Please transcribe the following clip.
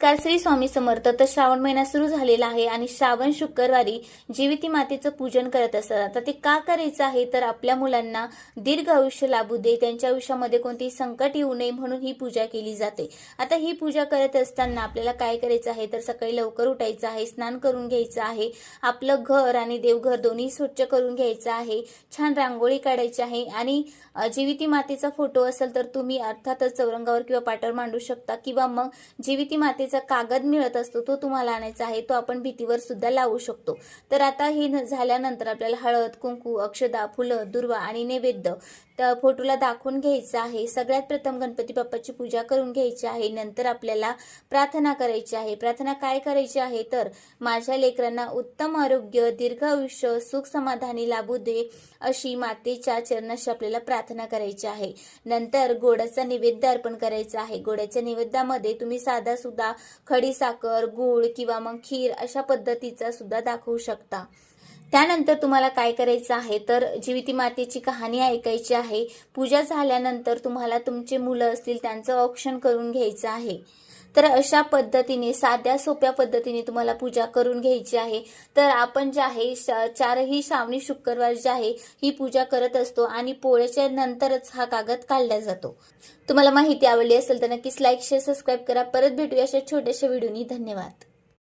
नमस्कार, श्री स्वामी समर्थ. तर श्रावण महिना सुरू झालेला आहे आणि श्रावण शुक्रवारी जीविती मातेचं पूजन करत असतात. आता ते का करायचं आहे, तर आपल्या मुलांना दीर्घ आयुष्य लाभू दे, त्यांच्या आयुष्यामध्ये कोणतीही संकट येऊ नये म्हणून ही पूजा केली जाते. आता ही पूजा करत असताना आपल्याला काय करायचं आहे, तर सकाळी लवकर उठायचं आहे, स्नान करून घ्यायचं आहे, आपलं घर आणि देवघर दोन्ही स्वच्छ करून घ्यायचं आहे, छान रांगोळी काढायची आहे आणि जीविती मातेचा फोटो असेल तर तुम्ही अर्थातच चौरंगावर किंवा पाटावर मांडू शकता किंवा मग जीविती मातेचा कागद मिळत असतो तो तुम्हाला आणायचा आहे, तो आपण भिंतीवर सुद्धा लावू शकतो. तर आता हे झाल्यानंतर आपल्याला हळद, कुंकू, अक्षदा, फुलं, दुर्वा आणि नैवेद्य त्या फोटोला दाखवून घ्यायचं आहे. सगळ्यात प्रथम गणपती बाप्पाची पूजा करून घ्यायची आहे. नंतर आपल्याला प्रार्थना करायची आहे. प्रार्थना काय करायची आहे, तर माझ्या लेकरांना उत्तम आरोग्य, दीर्घ आयुष्य, सुख समाधानी लाभू दे अशी मातेच्या चरणाशी आपल्याला प्रार्थना करायची आहे. नंतर गोडाचा नैवेद्य अर्पण करायचा आहे. गोडाच्या नैवेद्यामध्ये तुम्ही साधा सुद्धा खडी साखर, गूळ किंवा मग खीर अशा पद्धतीचा सुद्धा दाखवू शकता. त्यानंतर तुम्हाला काय करायचं आहे, तर जीविती मातेची कहाणी ऐकायची आहे. पूजा झाल्यानंतर तुम्हाला तुमचे मुलं असतील त्यांचं औक्षण करून घ्यायचं आहे. तर अशा पद्धतीने साध्या सोप्या पद्धतीने तुम्हाला पूजा करून घ्यायची आहे. तर आपण जे आहे चारही श्रावणी शुक्रवार जे आहे ही पूजा करत असतो आणि पोळ्याच्या नंतरच हा कागद काढला जातो. तुम्हाला माहिती आवडली असेल तर नक्कीच लाईक, शेअर, सबस्क्राईब करा. परत भेटूया अशा छोट्याशा व्हिडिओनी. धन्यवाद.